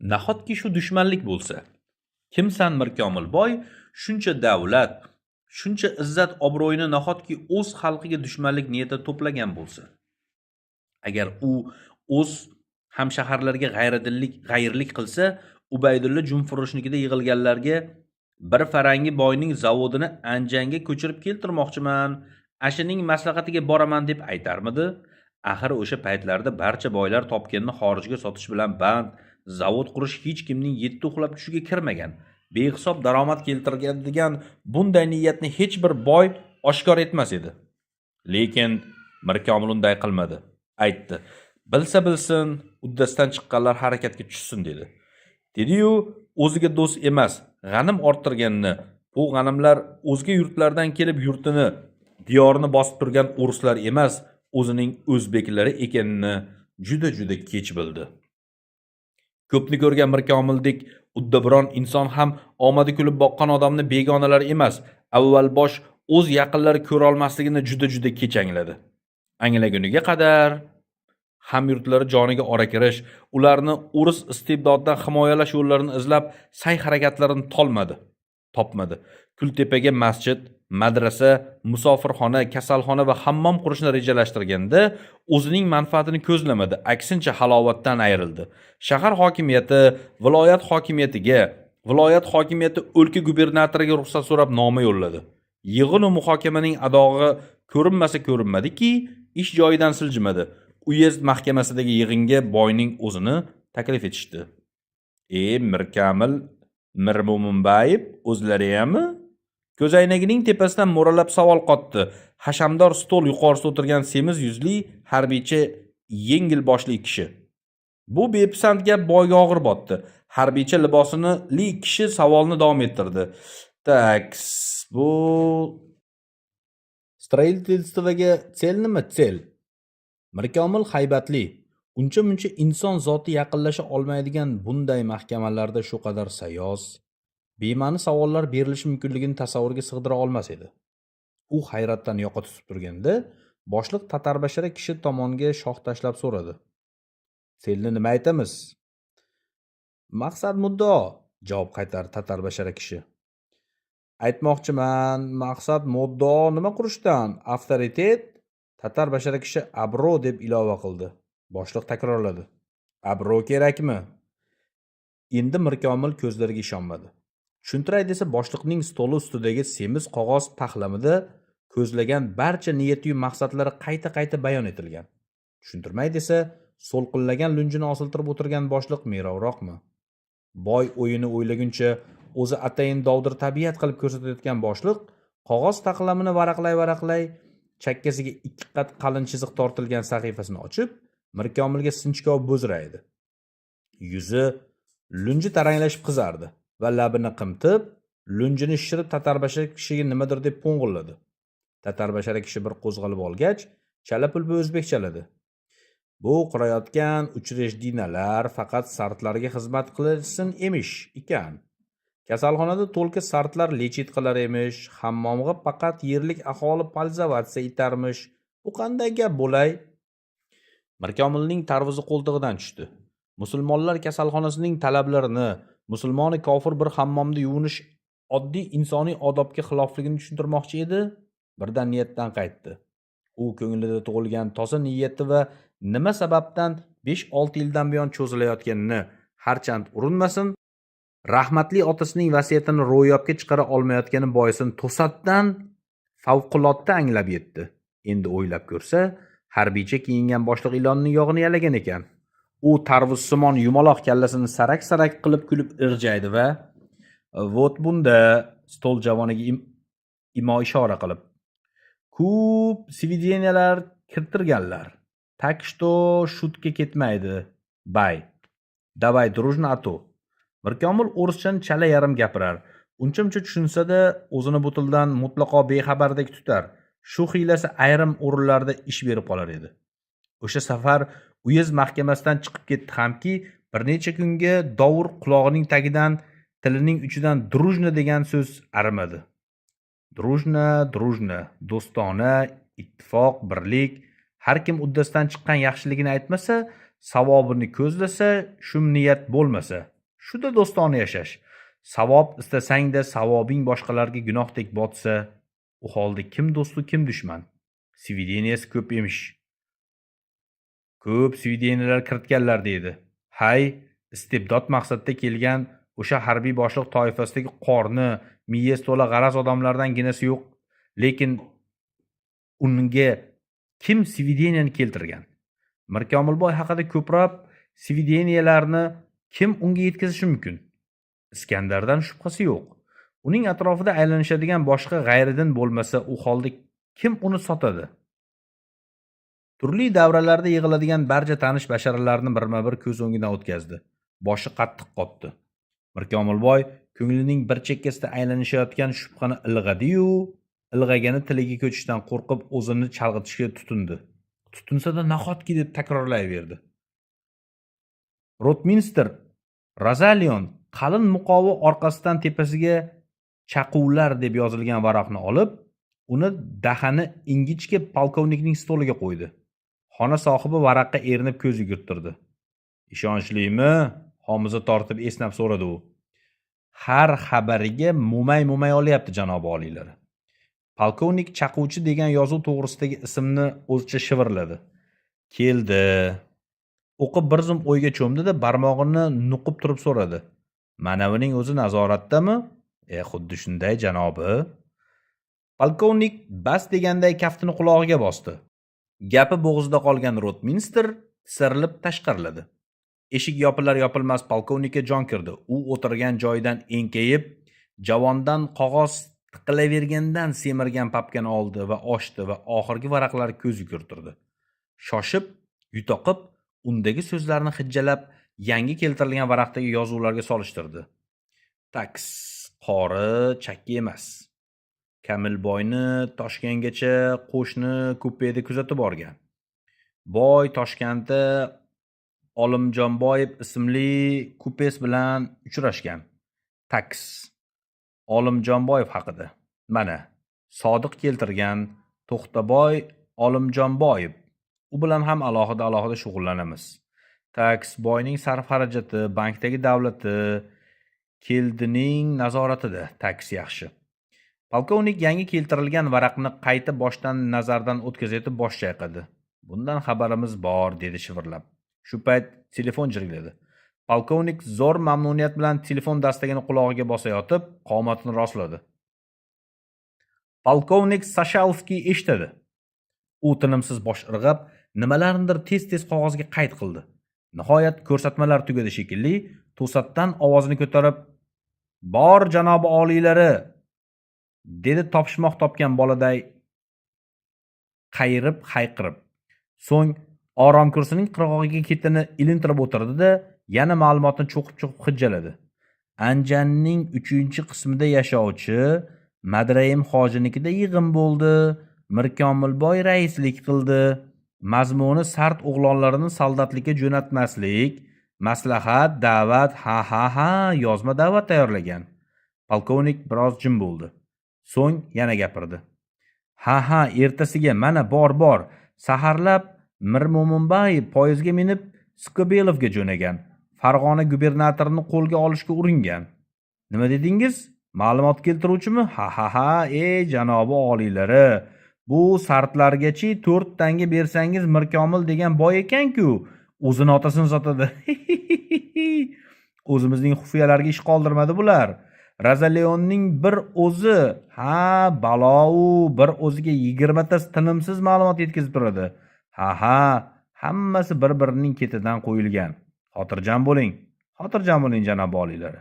Nahotki shu dushmanlik bo'lsa, kimsan Mirkomil boy shuncha davlat, shuncha izzat obro'yini nahotki o'z xalqiga dushmanlik niyatida to'plagan bo'lsa, agar u o'z hamshaharlariga g'ayrlik qilsa, Ubaydulla Jumfurushnikida yig'ilganlarga bir farangi boyning zavodini Anjanga ko'chirib keltirmoqchiman, ashining maslahatiga boraman deb aytarmidi? Axir o'sha paytlarda barcha boylar topganini xorijga sotish bilan band, zavod qurish hech kimning yetti uxlab tushiga kirmagan. Behisob daromad keltiradigan bunday niyatni hech bir boy oshkor etmas edi. Lekin Mirkomil unday qilmadi. Aytdi: "Bilsa bilsin, uddasidan chiqqanlar harakatga tushsin" dedi. Dedi-yu, o'ziga do'st emas, g'anim orttirganini, bu g'animlar o'zga yurtlardan kelib yurtini, diyorini bosib turgan o'ruslar emas, o'zining o'zbeklari ekanini juda kech bildi. Ko'pni ko'rgan Mirkomildek uddaburon inson ham omadi kulib boqqan odamni begonalar emas, avval bosh o'z yaqinlari ko'ra olmasligini juda kech angladi. Anglaguniga qadar hamyurtlari joniga ora kirish, ularni o'ris istibdodidan himoyalash yo'llarini izlab sa'y-harakatlarini topmadi. Kultepaga masjid, madrasa, musofirxona, kasalxona va hammom qurishni rejalashtirganda o'zining manfaatini ko'zlamadi, aksincha halovatdan ayrildi. Shahar hokimiyati viloyat hokimiyati o'lka gubernatoriga ruxsat so'rab noma yo'lladi. Yig'in va muhokamaning adog'i ko'rinmadiki, ish joyidan siljimadi. Uyezd mahkamasidagi yig'inga boyning o'zini taklif etishdi. Mirkamil Mirmo'minbayev o'zlariyami? Ko'zoynagining tepasidan mo'ralab savol qotdi. Hashamdor stol yuqorisida o'tirgan semiz yuzli harbiycha yengil boshli kishi. Bu bepisand gap boyga og'ir botdi. Harbiycha libosini kishi savolni davom ettirdi. Taks, bu stроительствоga tsel nima tsel? Mirkomil haybatli, uncha-muncha inson zoti yaqinlasha olmaydigan bunday mahkamalarda shu qadar sayoz, bema'ni savollar berilishi mumkinligini tasavvurga sig'dira olmas edi. U hayratdan yoqa tutib turganda, boshliq tatarbashara kishi tomonga shoh tashlab so'radi. "Selni nima aytamiz?" "Maqsad muddao", javob qaytardi tatarbashara kishi. "Aytmoqchiman, maqsad muddao nima qurishdan? Avtoritet?" Tatarbashara kishi "Abro" deb ilova qildi. Boshliq takrorladi: "Abro kerakmi?" Endi Mirkomil ko'zlariga ishonmadi. Tushuntiray desa, boshliqning stoli ustidagi semiz qog'oz pahlamida ko'zlagan barcha niyati-yu maqsadlari qayta bayon etilgan. Tushuntirmay desa, so'lqinlagan lunjini osiltirib o'tirgan boshliq merovroqmi? Boy o'yini o'ylaguncha o'zi atayin dovdir tabiat qilib ko'rsatayotgan boshliq qog'oz taqlamini varaqlay chakkasiga 2 qat qalin chiziq tortilgan sahifasini ochib, Mirkomilga sinchkov bo'zraydi. Yuzi lunji taranglashib qizardi va labini qimtib, lunjini shishirib tatarbashara kishiga nimadir deb po'ng'illadi. Tatarbashara kishi bir qo'zg'alib olgach, chala-pulpa o'zbekchaladi: "Bu qurayotgan uchrejdiyalar faqat sartlarga xizmat qilsin emish ekan. Kasalxonada to'lka sartlar lechit qilar emish, hammomga faqat yerlik aholi palzavatsiya etarmish. Bu qanday gap bo'lay?" Mirkomilning tarvuzi qo'ltig'idan tushdi. Musulmonlar kasalxonasining talablarini, musulmoni kofir bir hammomda yuvinish oddiy insoniy odobga xilofligini tushuntirmoqchi edi. Birdan niyatdan qaytdi. U ko'nglida tug'ilgan toza niyati va nima sababdan 5-6 yildan buyon cho'zilayotganini harchand urinmasin, rahmatli otasining vasiyatini ro'yobga chiqara olmayotgani boisini to'satdan favqulodda anglab yetdi. Endi o'ylab ko'rsa, harbiycha kiyingan boshliq ilonning yog'ini yalagan ekan. U tarvuzsimon yumaloq kallasini sarak qilib kulib irjaydi va "Vot bunda", stol javoniga imo ishora qilib, "Ko'p svideniyalar kirtirganlar. Tak что shutga ketmaydi. Bay. Davay дружно a to". Mirkomil o'rischani chala yarim gapirar. Uncha-muncha tushunsa-da, o'zini bu tildan mutlaqo bexabardek tutar. Shu hiylasi ayrim o'rinlarda ish berib qolar edi. O'sha safar uyezd mahkamasidan chiqib ketdi hamki, bir necha kunga dovur qulog'ining tagidan, tilining uchidan "дружно" degan so'z arimadi. Дружно, do'stona, ittifoq, birlik, har kim uddasidan chiqqan yaxshiligini aytmasa, savobini ko'zlasa, shum niyat bo'lmasa, shuda do'stona yashash. Savob istasang-da savobing boshqalarga gunohdek botsa, u holda kim do'stu kim dushman? Svideniyasi ko'p emish. Ko'p svideniyalar kiritganlar deydi. Hay, istibdod maqsadda kelgan o'sha harbiy boshliq toifasidagi qorni, miyasi to'la g'araz odamlardan ginasi yo'q. Lekin unga kim svideniyani keltirgan? Mirkomilboy haqida ko'proq svideniyalarni kim unga yetkazishi mumkin? Iskandardan shubhasi yo'q. Uning atrofida aylanishadigan boshqa g'ayridin bo'lmasa, u holda kim uni sotadi? Turli davralarda yig'iladigan barcha tanish basharalarni birma-bir ko'z o'ngidan o'tkazdi. Boshi qattiq qotdi. Mirkomilboy ko'nglining bir chekkasida aylanishayotgan shubhani ilg'adi-yu, ilg'agani tiliga ko'chishdan qo'rqib o'zini chalg'itishga tutindi. Tutinsa-da nahotki deb takrorlayverdi. Rotminster, Razalion qalin muqovi orqasidan tepasiga chaquvlar deb yozilgan varaqni olib, uni dahani ingichka polkovnikning stoliga qo'ydi. Xona sohibi varaqqa erinib ko'z yugurtirdi. Ishonchlimi? Homiza tortib esnab so'radi u. Har xabariga mo'may olyapti janob oliylari. Polkovnik chaquvchi degan yozuv to'g'risidagi ismni o'zicha shivirladi. Keldi. O'qib bir zum o'yga cho'mdi-da barmog'ini nuqib turib so'radi. Manavining o'zi nazoratdami? Xuddi shunday janobi. Polkovnik bas deganday kaftini qulog'iga bosdi. Gapi bo'g'izda qolgan Rotminster tisarilib tashqariladi. Eshik yopilar-yopilmas polkovnikka jon kirdi. U o'tirgan joyidan enkayib, javondan qog'oz tiqilavergandan semirgan papkani oldi va ochdi va oxirgi varaqlarga ko'z yugurtirdi. Shoshib, yutoqib, undagi so'zlarni hijjalab, yangi keltirilgan varaqdagi yozuvlarga solishtirdi. Taks, qori chakki emas. Kamilboyni Toshkentgacha qo'shni kupeda kuzatib borgan. Boy Toshkentda Olimjonboyev ismli kupes bilan uchrashgan. Taks. Olimjonboyev haqida. Mana, Sodiq keltirgan To'xtaboy Olimjonboyev. U bilan ham alohida shug'ullanamiz. Taks boyning sarf-xarajati, bankdagi davlati, keldining nazoratida. Taks yaxshi. Polkovnik yangi keltirilgan varaqni qayta boshdan nazardan o'tkazib bosh chayqadi. Bundan xabarimiz bor, dedi shivirlab. Shu payt telefon jiringladi. Polkovnik zo'r mamnuniyat bilan telefon dastagini qulog'iga bosayotib, qomatini rostladi. Polkovnik Sashalskiy eshitadi. U tinimsiz bosh irg'ab, nimalarnidir tez-tez qog'ozga qayd qildi. Nihoyat ko'rsatmalar tugadi shekilli, to'satdan ovozini ko'tarib, "Bor janobi oliylari", dedi topishmoq topgan boladay qayirib hayqirib. So'ng orom kursining qirg'og'iga ketini ilintirib o'tirdi-da, yana ma'lumotni cho'qib hijjaladi. Anjanning 3-qismida yashovchi Madrayim hojinikida yig'in bo'ldi. Mirkomilboy raislik qildi. Mazmuni sart o'g'lonlarini soldatlikka jo'natmaslik, maslahat, da'vat, ha, yozma da'vat tayyorlagan. Polkovnik biroz jim bo'ldi. So'ng yana gapirdi. Ha, ertasiga mana bor. Saharlab Mirmo'minbayev poyezdga minib Skobelovga jo'nagan. Farg'ona gubernatorini qo'lga olishga uringan. Nima dedingiz? Ma'lumot keltiruvchimi? Ha, janobi oliylari. Bu sartlargachi 4 tanga bersangiz Mirkomil degan boy ekan-ku, o'zini otasini sotadi. O'zimizning xufiyalarga ish qoldirmadi bular. Razalionning bir o'zi, balo-u, bir o'ziga 20 ta tinimsiz ma'lumot yetkazib turadi. Ha, hammasi bir-birining ketidan qo'yilgan. Xotirjam bo'ling janob oliylari.